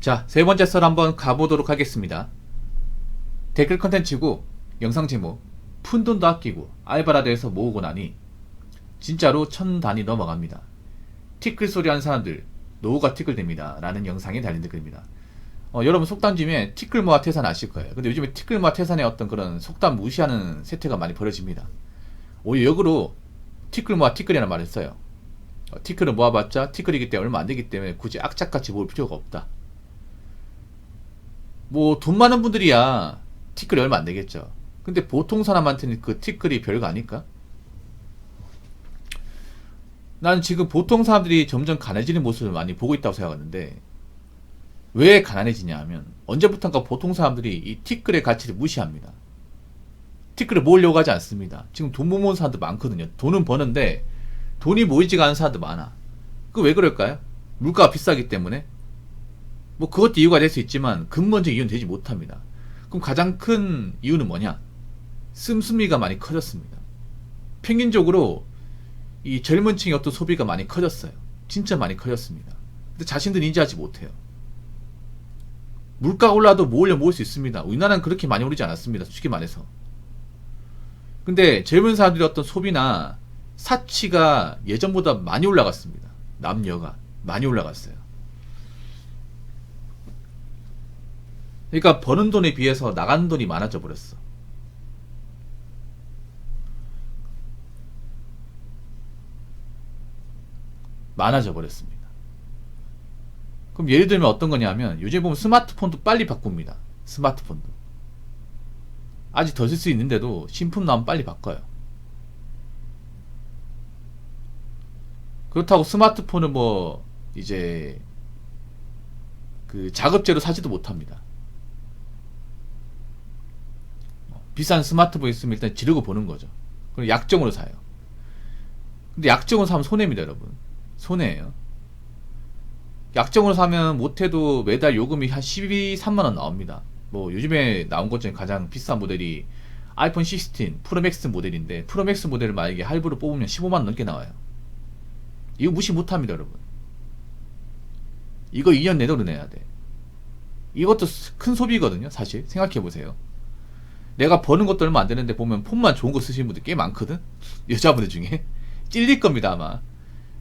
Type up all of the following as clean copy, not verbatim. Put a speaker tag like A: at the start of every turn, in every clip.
A: 자, 세 번째 썰 한번 가보도록 하겠습니다. 댓글 컨텐츠고 영상 제목 푼돈도 아끼고 알바라도 해서 모으고 나니 진짜로 1000단위 넘어갑니다. 티끌 소리 하는 사람들 노후가 티끌됩니다 라는 영상에 달린 댓글입니다. 여러분 속담 중에 티끌 모아 태산 아실 거예요. 근데 요즘에 티끌 모아 태산의 어떤 그런 속담 무시하는 세태가 많이 벌어집니다. 오히려 역으로 티끌 모아 티끌이라는 말을 써요. 티끌을 모아봤자 티끌이기 때문에 얼마 안되기 때문에 굳이 악착같이 모을 필요가 없다. 뭐 돈 많은 분들이야 티끌이 얼마 안되겠죠. 근데 보통 사람한테는 그 티끌이 별거 아닐까? 난 지금 보통 사람들이 점점 가난해지는 모습을 많이 보고 있다고 생각하는데, 왜 가난해지냐 하면 언제부턴가 보통 사람들이 이 티끌의 가치를 무시합니다. 티끌을 모으려고 하지 않습니다. 지금 돈 못 모으는 사람들 많거든요. 돈은 버는데 돈이 모이지가 않은 사람들 많아. 그 왜 그럴까요? 물가가 비싸기 때문에? 뭐 그것도 이유가 될 수 있지만 근본적인 이유는 되지 못합니다. 그럼 가장 큰 이유는 뭐냐? 씀씀이가 많이 커졌습니다. 평균적으로 이 젊은 층의 어떤 소비가 많이 커졌어요. 진짜 많이 커졌습니다. 근데 자신들이 인지하지 못해요. 물가가 올라도 모으려 모을 수 있습니다. 우리나라는 그렇게 많이 오르지 않았습니다. 솔직히 말해서. 근데 젊은 사람들의 어떤 소비나 사치가 예전보다 많이 올라갔습니다. 남녀가 많이 올라갔어요. 그러니까 버는 돈에 비해서 나가는 돈이 많아져 버렸어. 많아져 버렸습니다. 그럼 예를 들면 어떤 거냐면 요즘 보면 스마트폰도 빨리 바꿉니다. 스마트폰도 아직 더 쓸 수 있는데도 신품 나오면 빨리 바꿔요. 그렇다고 스마트폰은 뭐 이제 그 자급제로 사지도 못합니다. 비싼 스마트폰 있으면 일단 지르고 보는 거죠. 그럼 약정으로 사요. 근데 약정으로 사면 손해입니다, 여러분. 손해예요. 약정으로 사면 못해도 매달 요금이 한 12, 3만원 나옵니다. 뭐 요즘에 나온 것 중에 가장 비싼 모델이 아이폰 16 프로맥스 모델인데, 프로맥스 모델을 만약에 할부로 뽑으면 15만원 넘게 나와요. 이거 무시 못합니다, 여러분. 이거 2년 내도로 내야 돼. 이것도 큰 소비거든요, 사실. 생각해보세요. 내가 버는 것도 얼마 안 되는데 보면 폰만 좋은 거 쓰시는 분들 꽤 많거든? 여자분들 중에. 찔릴 겁니다, 아마.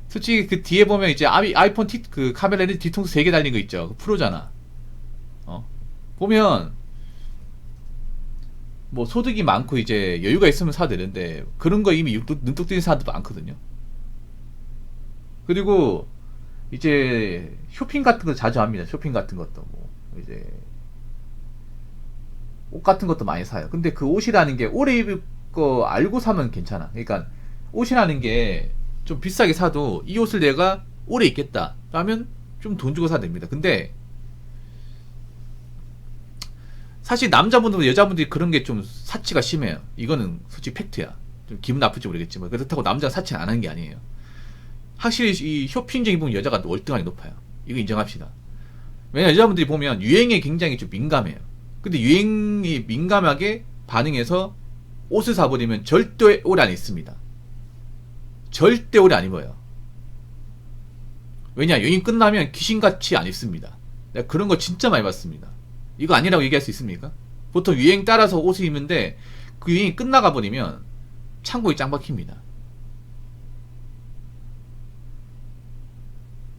A: 솔직히 그 뒤에 보면 이제 아이폰 그 카메라 렌즈 뒤통수 3개 달린 거 있죠? 그 프로잖아. 보면 뭐 소득이 많고 이제 여유가 있으면 사도 되는데 그런 거 이미 눈독 들인 사람도 많거든요. 그리고 이제 쇼핑 같은 거 자주 합니다. 쇼핑 같은 것도 뭐 이제 옷 같은 것도 많이 사요. 근데 그 옷이라는 게 오래 입을 거 알고 사면 괜찮아. 그러니까 옷이라는 게 좀 비싸게 사도 이 옷을 내가 오래 입겠다 라면 좀 돈 주고 사야 됩니다. 근데 사실 남자분들 여자분들이 그런 게 좀 사치가 심해요. 이거는 솔직히 팩트야. 좀 기분 나쁠지 모르겠지만 그렇다고 남자가 사치 안 하는 게 아니에요. 확실히 이 쇼핑적인 부분 여자가 월등하게 높아요. 이거 인정합시다. 왜냐면 여자분들이 보면 유행에 굉장히 좀 민감해요. 근데 유행이 민감하게 반응해서 옷을 사버리면 절대 오래 안 입습니다. 절대 오래 안 입어요. 왜냐, 유행 끝나면 귀신같이 안 입습니다. 내가 그런 거 진짜 많이 봤습니다. 이거 아니라고 얘기할 수 있습니까? 보통 유행 따라서 옷을 입는데 그 유행이 끝나가 버리면 창고에 짱 박힙니다.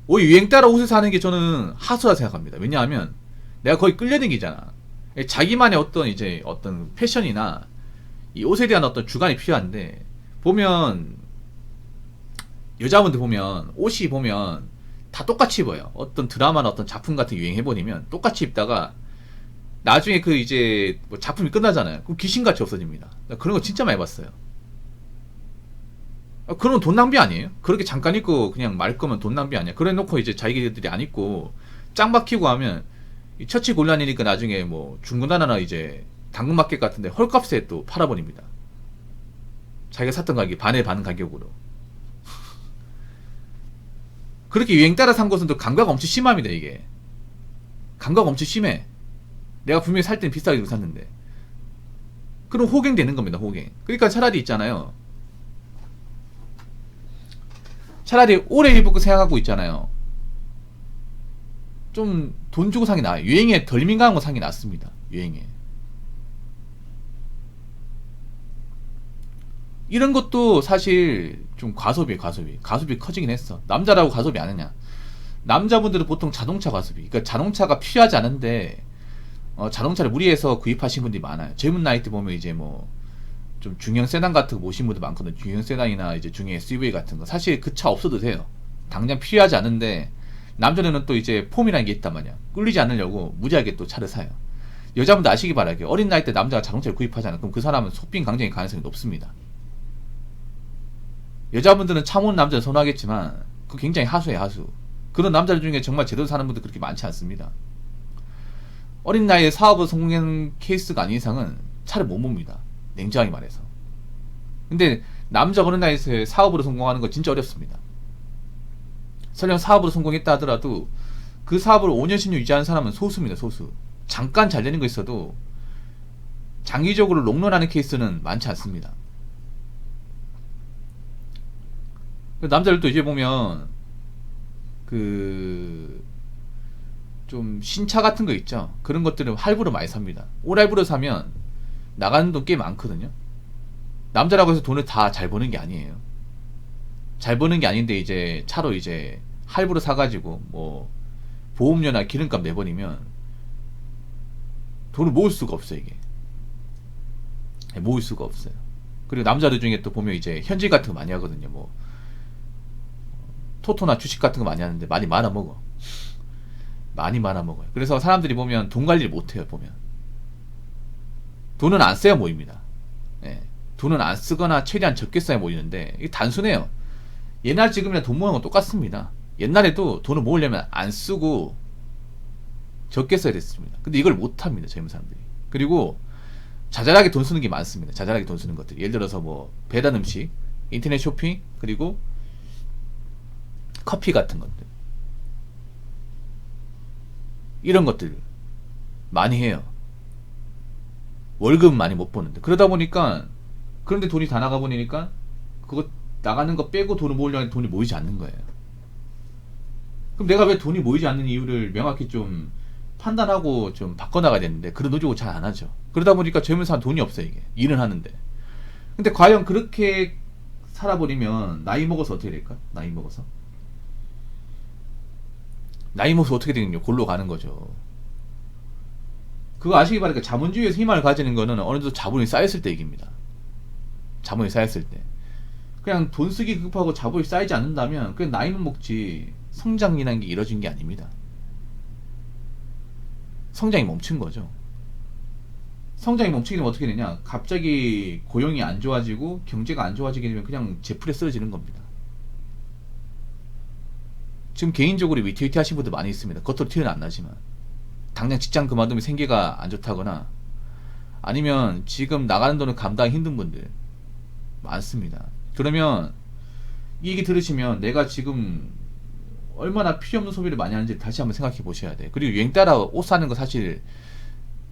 A: 오히려 유행 따라 옷을 사는 게 저는 하수라 생각합니다. 왜냐하면 내가 거의 끌려다니잖아. 자기만의 어떤 패션이나 이 옷에 대한 어떤 주관이 필요한데, 보면 여자분들 보면 옷이 보면 다 똑같이 입어요. 어떤 드라마나 어떤 작품 같은 유행해버리면 똑같이 입다가 나중에 그 이제 뭐 작품이 끝나잖아요. 그럼 귀신같이 없어집니다. 그런 거 진짜 많이 봤어요. 그런 건 돈 낭비 아니에요? 그렇게 잠깐 입고 그냥 말 거면 돈 낭비 아니야? 그래 놓고 이제 자기들이 안 입고 짱 박히고 하면 처치 곤란이니까 나중에 뭐 중고나라나 이제 당근마켓 같은데 헐값에 또 팔아버립니다. 자기가 샀던 가격이 반에 반 가격으로. 그렇게 유행 따라 산 것은 또 감각 엄청 심합니다. 이게 감각 엄청 심해. 내가 분명히 살 땐 비싸게 주고 샀는데. 그럼 호갱 되는 겁니다. 호갱. 그러니까 차라리 있잖아요, 차라리 오래 입을 거 생각하고 있잖아요. 좀 돈 주고 사는 게 나아요. 유행에 덜 민감한 거 사는 게 낫습니다. 유행에. 이런 것도 사실 좀 과소비에 과소비. 과소비 커지긴 했어. 남자라고 과소비 안 하냐. 남자분들은 보통 자동차 과소비. 그러니까 자동차가 필요하지 않은데 자동차를 무리해서 구입하신 분들이 많아요. 젊은 나이 때 보면 이제 뭐 좀 중형 세단 같은 거 모신 분들 많거든. 중형 세단이나 이제 중형 SUV 같은 거. 사실 그 차 없어도 돼요. 당장 필요하지 않은데 남자는 또 이제 폼이라는 게 있단 말이야. 꿀리지 않으려고 무지하게 또 차를 사요. 여자분들 아시기 바라게 어린 나이 때 남자가 자동차를 구입하잖아. 그럼 그 사람은 속빈 강쟁의 가능성이 높습니다. 여자분들은 차 모는 남자를 선호하겠지만 그 굉장히 하수예요, 하수. 그런 남자들 중에 정말 제대로 사는 분들 그렇게 많지 않습니다. 어린 나이에 사업을 성공한 케이스가 아닌 이상은 차를 못 봅니다. 냉정하게 말해서. 근데 남자가 어린 나이에 사업으로 성공하는 거 진짜 어렵습니다. 설령 사업으로 성공했다 하더라도 그 사업을 5년 10년 유지하는 사람은 소수입니다. 소수. 잠깐 잘 되는 거 있어도 장기적으로 롱런하는 케이스는 많지 않습니다. 남자들도 이제 보면 그 좀 신차 같은 거 있죠. 그런 것들은 할부로 많이 삽니다. 올할부로 사면 나가는 돈 꽤 많거든요. 남자라고 해서 돈을 다 잘 버는 게 아니에요. 잘 버는 게 아닌데 이제 차로 이제 할부로 사가지고 뭐 보험료나 기름값 내버리면 돈을 모을 수가 없어요. 이게 모을 수가 없어요. 그리고 남자들 중에 또 보면 이제 현질 같은 거 많이 하거든요. 뭐 토토나 주식 같은 거 많이 하는데 많이 말아먹어. 많이 말아먹어요. 그래서 사람들이 보면 돈 관리를 못해요. 보면 돈은 안 써야 모입니다. 예. 돈은 안 쓰거나 최대한 적게 써야 모이는데 이게 단순해요. 옛날 지금이랑 돈 모으는 건 똑같습니다. 옛날에도 돈을 모으려면 안 쓰고 적게 써야 됐습니다. 근데 이걸 못합니다. 젊은 사람들이. 그리고 자잘하게 돈 쓰는 게 많습니다. 자잘하게 돈 쓰는 것들. 예를 들어서 뭐 배달 음식, 인터넷 쇼핑, 그리고 커피 같은 것들. 이런 것들 많이 해요. 월급 많이 못 버는데. 그러다 보니까 그런데 돈이 다 나가 버리니까 그거 나가는 거 빼고 돈을 모으려고 하는데 돈이 모이지 않는 거예요. 그럼 내가 왜 돈이 모이지 않는 이유를 명확히 좀 판단하고 좀 바꿔나가야 되는데 그런 노력을 잘 안 하죠. 그러다 보니까 젊은 사람 돈이 없어요. 이게 일은 하는데. 근데 과연 그렇게 살아버리면 나이 먹어서 어떻게 될까? 나이 먹어서 어떻게 되겠냐? 골로 가는 거죠. 그거 아시기 바랍니다. 자본주의에서 희망을 가지는 거는 어느 정도 자본이 쌓였을 때 얘기입니다. 자본이 쌓였을 때. 그냥 돈 쓰기 급하고 자본이 쌓이지 않는다면 그냥 나이는 먹지 성장이라는 게 이뤄진 게 아닙니다. 성장이 멈춘 거죠. 성장이 멈추게 되면 어떻게 되냐? 갑자기 고용이 안 좋아지고 경제가 안 좋아지게 되면 그냥 제풀에 쓰러지는 겁니다. 지금 개인적으로 위태위태 하신 분들 많이 있습니다. 겉으로 티는 안 나지만 당장 직장 그만두면 생계가 안 좋다거나 아니면 지금 나가는 돈을 감당하기 힘든 분들 많습니다. 그러면 이 얘기 들으시면 내가 지금 얼마나 필요 없는 소비를 많이 하는지 다시 한번 생각해 보셔야 돼요. 그리고 유행 따라 옷 사는 거 사실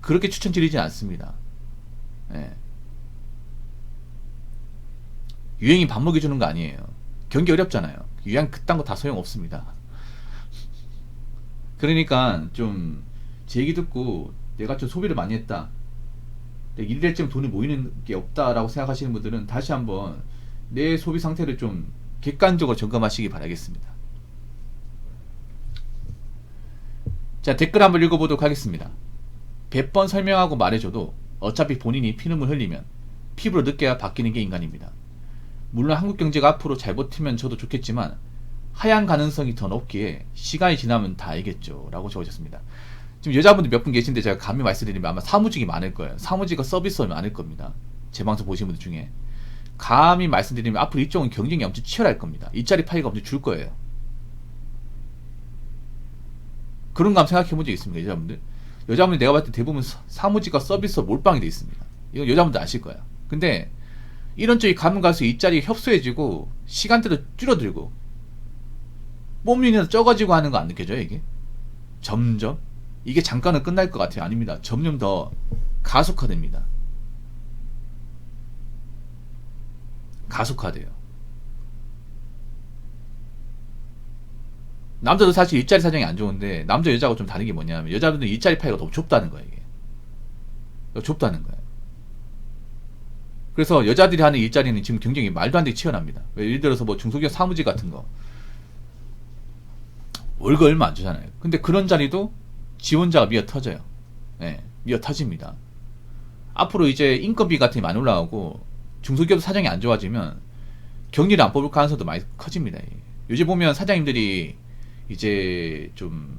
A: 그렇게 추천드리진 않습니다. 예. 유행이 밥 먹여주는 거 아니에요. 경기 어렵잖아요. 유행 그딴 거 다 소용없습니다. 그러니까 좀 제 얘기 듣고 내가 좀 소비를 많이 했다, 이래쯤 돈이 모이는 게 없다라고 생각하시는 분들은 다시 한번 내 소비 상태를 좀 객관적으로 점검하시기 바라겠습니다. 자, 댓글 한번 읽어보도록 하겠습니다. 100번 설명하고 말해줘도 어차피 본인이 피눈물 흘리면 피부로 느껴야 바뀌는 게 인간입니다. 물론 한국 경제가 앞으로 잘 버티면 저도 좋겠지만 하향 가능성이 더 높기에 시간이 지나면 다 알겠죠 라고 적으셨습니다. 지금 여자분들 몇 분 계신데 제가 감히 말씀드리면 아마 사무직이 많을 거예요. 사무직과 서비스업이 많을 겁니다. 제 방송 보시는 분들 중에 감히 말씀드리면 앞으로 이쪽은 경쟁이 엄청 치열할 겁니다. 일자리 파이가 엄청 줄 거예요. 그런 거 한번 생각해 본 적 있습니까? 여자분들 내가 봤을 때 대부분 사무직과 서비스업 몰빵이 돼 있습니다. 이건 여자분들 아실 거야. 근데 이런 쪽이 가면 갈수록 일자리 협소해지고 시간대도 줄어들고 뽑는이나 적어지고 하는 거 안 느껴져요? 이게 점점 이게 잠깐은 끝날 것 같아요. 아닙니다. 점점 더 가속화됩니다. 가속화돼요. 남자도 사실 일자리 사정이 안 좋은데 남자 여자하고 좀 다른 게 뭐냐면 여자분들 일자리 파이가 너무 좁다는 거야 이게. 좁다는 거야. 그래서 여자들이 하는 일자리는 지금 경쟁이 말도 안 되게 치열합니다. 예를 들어서 뭐 중소기업 사무직 같은 거 월급 얼마 안 주잖아요. 근데 그런 자리도 지원자가 미어 터져요. 예, 미어 터집니다. 앞으로 이제 인건비 같은 게 많이 올라가고 중소기업 사정이 안 좋아지면 격리를 안 뽑을 가능성도 많이 커집니다. 요즘 보면 사장님들이 이제 좀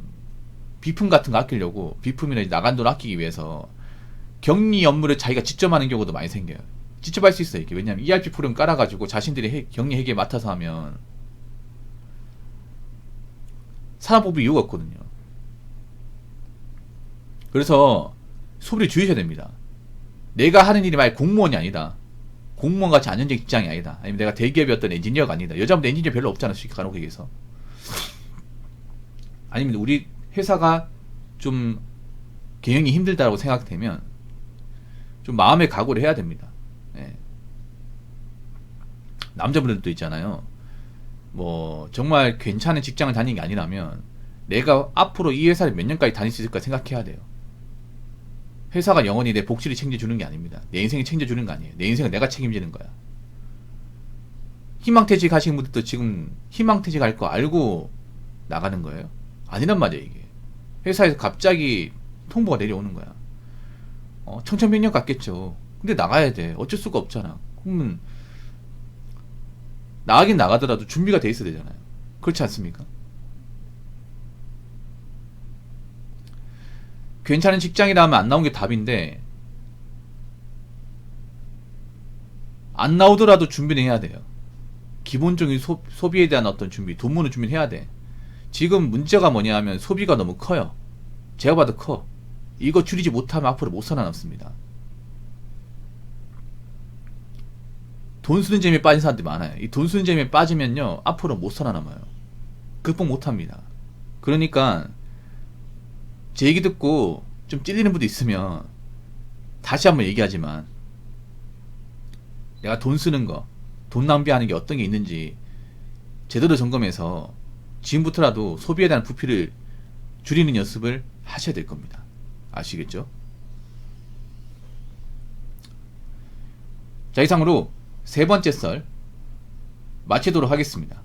A: 비품 같은 거 아끼려고 비품이나 나간 돈 아끼기 위해서 격리 업무를 자기가 직접 하는 경우도 많이 생겨요. 직접 할 수 있어요. 이게. 왜냐면 ERP 프로그램 깔아가지고 자신들이 격리 회계에 맡아서 하면 사람 뽑을 이유가 없거든요. 그래서 소비를 주의해야 됩니다. 내가 하는 일이 만약 공무원이 아니다. 공무원 같이 안정적인 직장이 아니다. 아니면 내가 대기업의 어떤 엔지니어가 아니다. 여자분들 엔지니어 별로 없잖아. 솔직히 간혹 얘기해서. 아니면 우리 회사가 좀 경영이 힘들다고 생각되면 좀 마음의 각오를 해야 됩니다. 예. 남자분들도 있잖아요. 뭐 정말 괜찮은 직장을 다니는 게 아니라면 내가 앞으로 이 회사를 몇 년까지 다닐 수 있을까 생각해야 돼요. 회사가 영원히 내 복지를 챙겨주는 게 아닙니다. 내 인생을 챙겨주는 거 아니에요. 내 인생을 내가 책임지는 거야. 희망퇴직 하시는 분들도 지금 희망퇴직 할 거 알고 나가는 거예요. 아니란 말이에요 이게. 회사에서 갑자기 통보가 내려오는 거야. 청천벽력 같겠죠. 근데 나가야 돼. 어쩔 수가 없잖아. 그러면 나가긴 나가더라도 준비가 돼 있어야 되잖아요. 그렇지 않습니까? 괜찮은 직장이라면 안 나온 게 답인데 안 나오더라도 준비는 해야 돼요. 기본적인 소비에 대한 어떤 준비, 돈 모으는 준비는 해야 돼. 지금 문제가 뭐냐 하면 소비가 너무 커요. 제가 봐도 커. 이거 줄이지 못하면 앞으로 못 살아남습니다. 돈 쓰는 재미에 빠진 사람들이 많아요. 이 돈 쓰는 재미에 빠지면요 앞으로 못 살아남아요. 극복 못합니다. 그러니까 제 얘기 듣고 좀 찔리는 분도 있으면 다시 한번 얘기하지만 내가 돈 쓰는 거, 돈 낭비하는 게 어떤 게 있는지 제대로 점검해서 지금부터라도 소비에 대한 부피를 줄이는 연습을 하셔야 될 겁니다. 아시겠죠? 자, 이상으로 세 번째 썰 마치도록 하겠습니다.